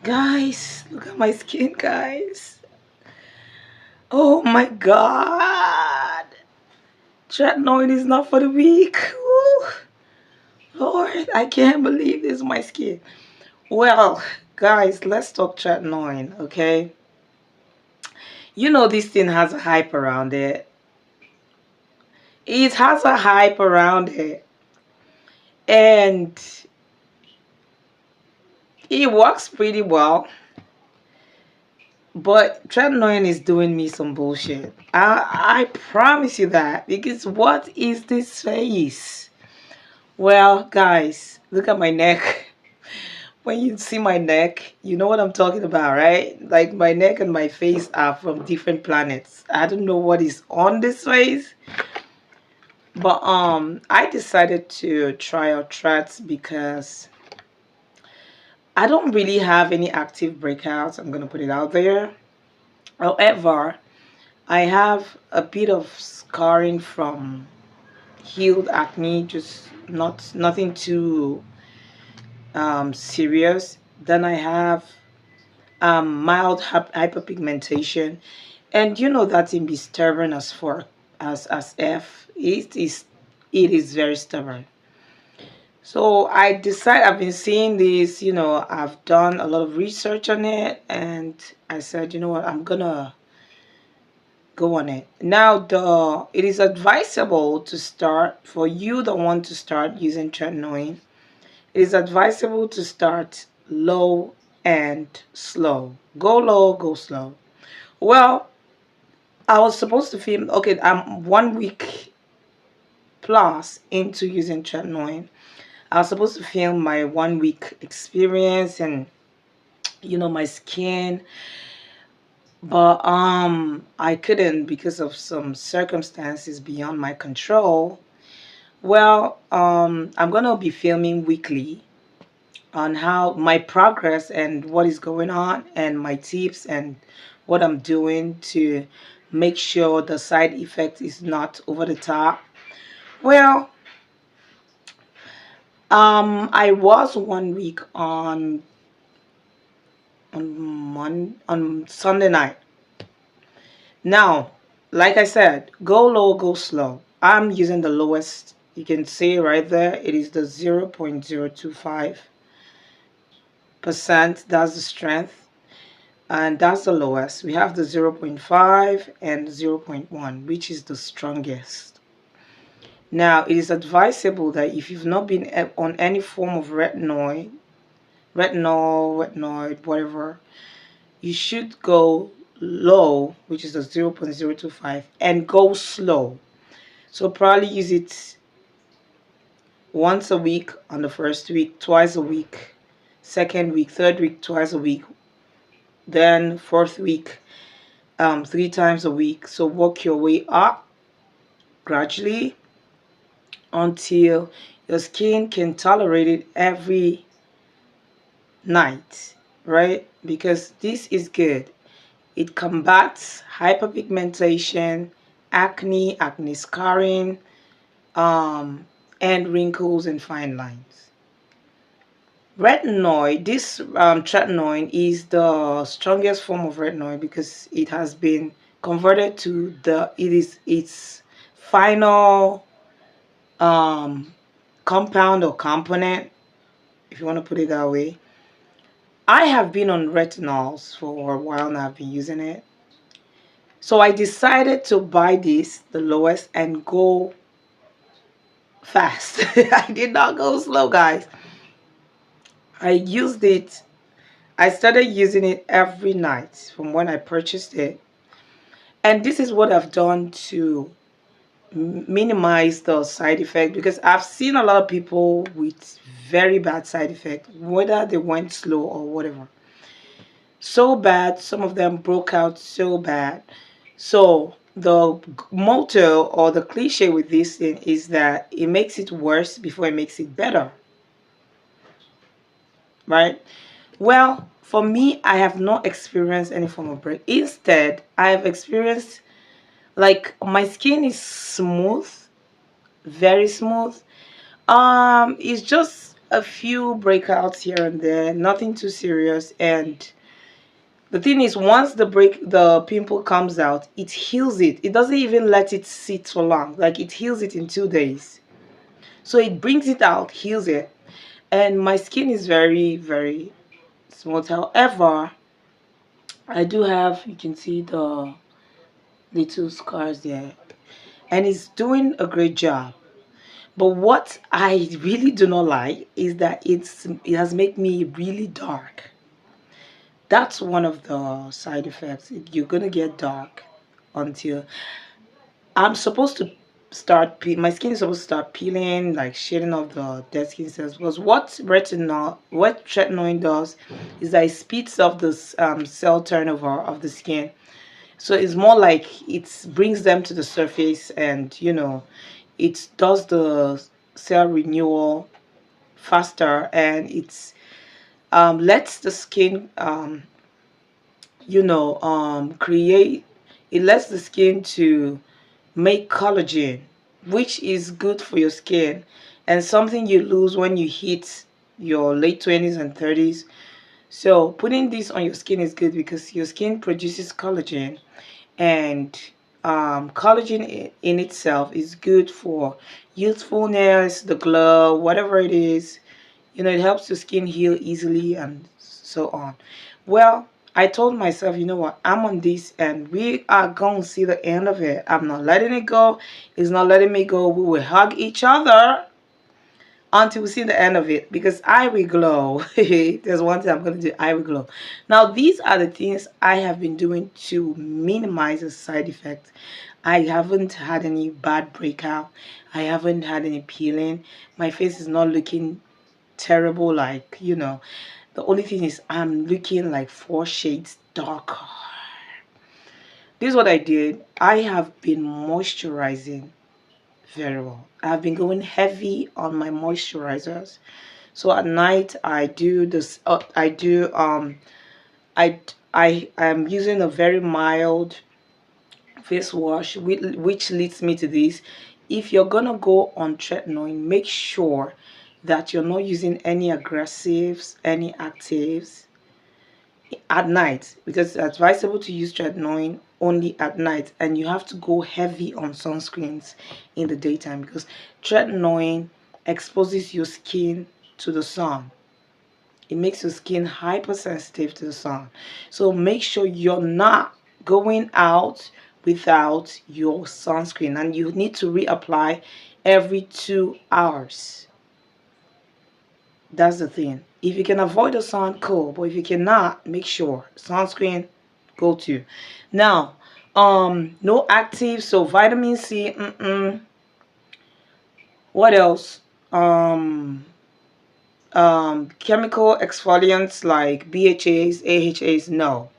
Guys, look at my skin, guys. Oh my god. Tretinoin is not for the weak. Woo. Lord, I can't believe this is my skin. Well, guys, let's talk tretinoin, okay? You know this thing has a hype around it. It has a hype around it. And it works pretty well. But Tretinoin is doing me some bullshit. I promise you that. Because what is this face? Well, guys, look at my neck. When you see my neck, you know what I'm talking about, right? Like my neck and my face are from different planets. I don't know what is on this face. But I decided to try out Trets because I don't really have any active breakouts. I'm gonna put it out there. However, I have a bit of scarring from healed acne, just nothing too serious. Then I have mild hyperpigmentation, and you know that can be stubborn as for as F. It is very stubborn. So I decide I've been seeing this, I've done a lot of research on it, and I said, you know what, I'm gonna go on it. Now, it is advisable to start, for you that want to start using tretinoin, it is advisable to start low and slow. Go low, go slow. Well, I was supposed to film, okay, I'm 1 week plus into using tretinoin. I was supposed to film my 1 week experience and my skin, but I couldn't because of some circumstances beyond my control. Well, I'm gonna be filming weekly on how my progress and what is going on and my tips and what I'm doing to make sure the side effect is not over the top. Well, I was 1 week on Sunday night. Now, like I said, go low, go slow. I'm using the lowest. You can see right there, it is the 0.025%. That's the strength. And that's the lowest. We have the 0.5 and 0.1, which is the strongest. Now, it is advisable that if you've not been on any form of retinoid, whatever, you should go low, which is the 0.025, and go slow. So probably use it once a week on the first week, twice a week, second week, third week, twice a week, then fourth week, 3 times a week. So work your way up gradually until your skin can tolerate it every night, right? Because this is good. It combats hyperpigmentation, acne scarring, and wrinkles and fine lines. Retinoid, this tretinoin is the strongest form of retinoid because it has been converted to its final compound or component, if you want to put it that way. I have been on retinols for a while now. I've been using it. So I decided to buy this, the lowest, and go fast. I did not go slow, guys. I used it. I started using it every night from when I purchased it. And this is what I've done to minimize the side effect, because I've seen a lot of people with very bad side effect, whether they went slow or whatever. So bad, some of them broke out so bad. So the motto or the cliche with this thing is that it makes it worse before it makes it better, right? Well, for me, I have not experienced any form of break. Instead, I have experienced, like, my skin is smooth, very smooth. It's just a few breakouts here and there, nothing too serious. And the thing is, once the pimple comes out, it heals it. It doesn't even let it sit for long. Like, it heals it in 2 days. So it brings it out, heals it. And my skin is very, very smooth. However, I do have, you can see the little scars there. And it's doing a great job. But what I really do not like is that it has made me really dark. That's one of the side effects. You're gonna get dark until I'm supposed to my skin is supposed to start peeling, like shedding off the dead skin cells. Because what tretinoin does is that it speeds up the cell turnover of the skin. So it's more like it brings them to the surface, and it does the cell renewal faster, and it's lets the skin create it lets the skin to make collagen, which is good for your skin, and something you lose when you hit your late 20s and 30s. So putting this on your skin is good because your skin produces collagen, and collagen in itself is good for youthfulness, the glow, whatever it is. It helps the skin heal easily and so on. Well, I told myself, you know what, I'm on this and we are going to see the end of it. I'm not letting it go. It's not letting me go. We will hug each other until we see the end of it, because I will glow. There's one thing I'm going to do. I will glow. Now, these are the things I have been doing to minimize the side effects. I haven't had any bad breakout. I haven't had any peeling. My face is not looking terrible, like, the only thing is I'm looking like 4 shades darker. This is what I did. I have been moisturizing very well. I've been going heavy on my moisturizers. So at night I do this I am using a very mild face wash, which leads me to this. If you're gonna go on tretinoin, make sure that you're not using any aggressives, any actives at night, because it's advisable to use tretinoin only at night, and you have to go heavy on sunscreens in the daytime, because tretinoin exposes your skin to the sun. It makes your skin hypersensitive to the sun. So make sure you're not going out without your sunscreen, and you need to reapply every 2 hours. That's the thing. If you can avoid the sun, cool. But if you cannot, make sure sunscreen, go to. Now, no active, so vitamin C. What else? Chemical exfoliants like BHAs, AHAs. No.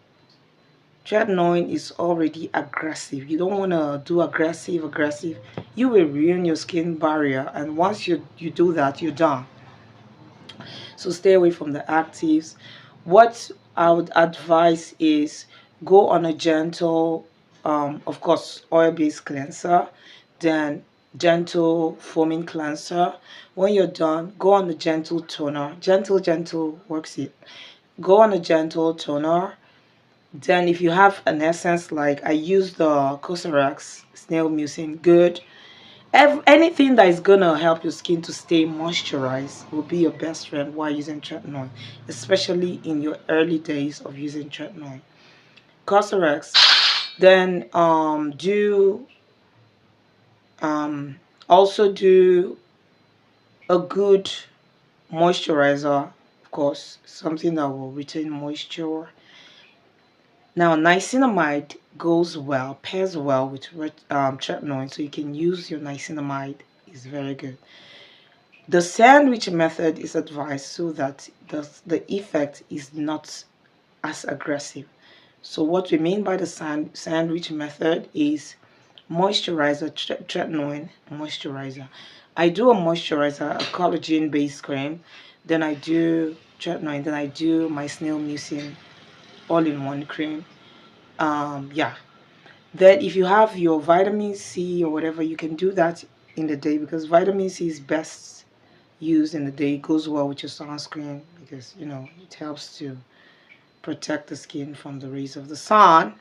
Tretinoin is already aggressive. You don't want to do aggressive. You will ruin your skin barrier, and once you do that, you're done. So stay away from the actives. What I would advise is go on a gentle, of course, oil-based cleanser, then gentle foaming cleanser. When you're done, go on a gentle toner. Gentle works it. Go on a gentle toner. Then if you have an essence, like I use the Cosrx snail mucin, good. Anything that is gonna help your skin to stay moisturized will be your best friend while using tretinoin, especially in your early days of using tretinoin. Cosrx. Then do also do a good moisturizer, of course, something that will retain moisture. Now, niacinamide pairs well with tretinoin, so you can use your niacinamide. It's very good. The sandwich method is advised so that the effect is not as aggressive. So what we mean by the sandwich method is moisturizer, tretinoin moisturizer. I do a moisturizer, a collagen based cream, then I do tretinoin, then I do my snail mucin all-in-one cream. Yeah. Then if you have your vitamin C or whatever, you can do that in the day, because vitamin C is best use in the day. It goes well with your sunscreen because it helps to protect the skin from the rays of the sun.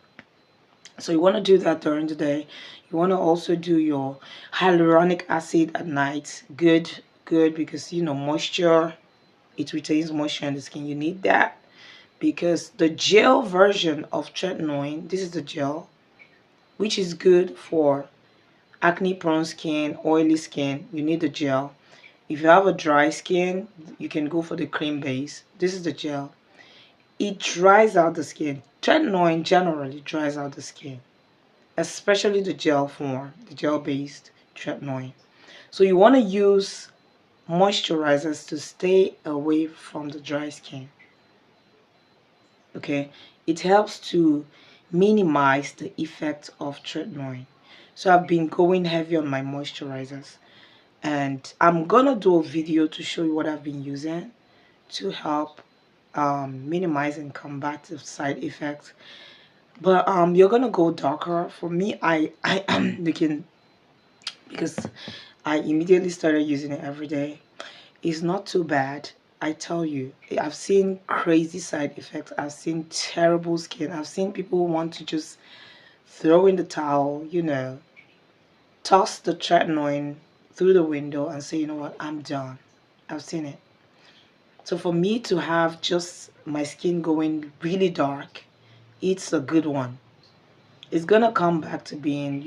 So you want to do that during the day. You want to also do your hyaluronic acid at night. Good, because moisture, it retains moisture in the skin. You need that because the gel version of tretinoin, this is the gel, which is good for acne prone skin, oily skin. You need the gel. If you have a dry skin, you can go for the cream base. This is the gel. It dries out the skin. Tretinoin generally dries out the skin, especially the gel form, the gel based tretinoin. So you want to use moisturizers to stay away from the dry skin. Okay, it helps to minimize the effect of tretinoin. So I've been going heavy on my moisturizers, and I'm gonna do a video to show you what I've been using to help minimize and combat the side effects. But you're gonna go darker. For me, I am looking, because I immediately started using it every day. It's not too bad. I tell you, I've seen crazy side effects. I've seen terrible skin. I've seen people want to just throw in the towel, toss the tretinoin through the window and say, you know what, I'm done. I've seen it. So for me to have just my skin going really dark, it's a good one. It's gonna come back to being,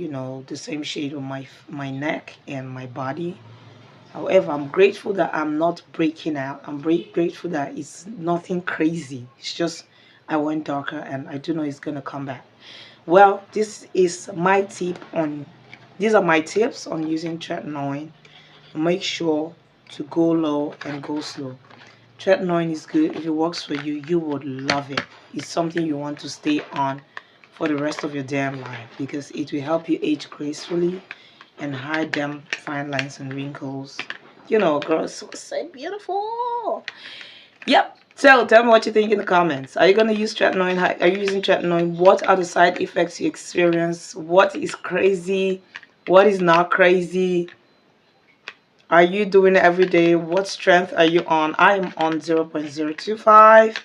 the same shade on my neck and my body. However, I'm grateful that I'm not breaking out. I'm grateful that it's nothing crazy. It's just I went darker, and I do know it's gonna come back. Well, these are my tips on using tretinoin. Make sure to go low and go slow. Tretinoin is good. If it works for you, you would love it. It's something you want to stay on for the rest of your damn life, because it will help you age gracefully and hide them fine lines and wrinkles. Girls, so beautiful. Yep. So tell me what you think in the comments. Are you going to use tretinoin? Are you using tretinoin? What are the side effects you experience? What is crazy? What is not crazy? Are you doing it every day? What strength are you on? I am on 0.025.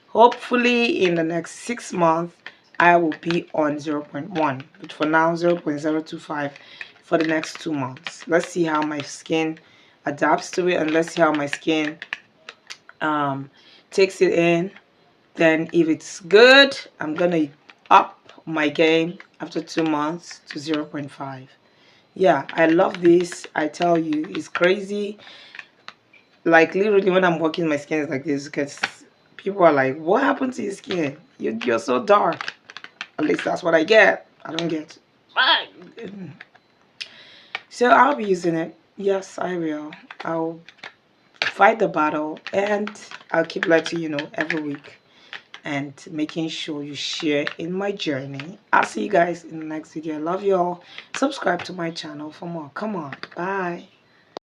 Hopefully in the next 6 months, I will be on 0.1. But for now, 0.025 for the next 2 months. Let's see how my skin adapts to it, and let's see how my skin takes it in. Then if it's good, I'm gonna up my game after 2 months to 0.5. Yeah, I love this. I tell you, it's crazy. Like literally when I'm walking, my skin is like this, because people are like, what happened to your skin? You're so dark. At least that's what I get. I don't get. So I'll be using it. Yes, I will. I'll fight the battle, and I'll keep letting you know every week, and making sure you share in my journey. I'll see you guys in the next video. I love you all. Subscribe to my channel for more. Come on. Bye.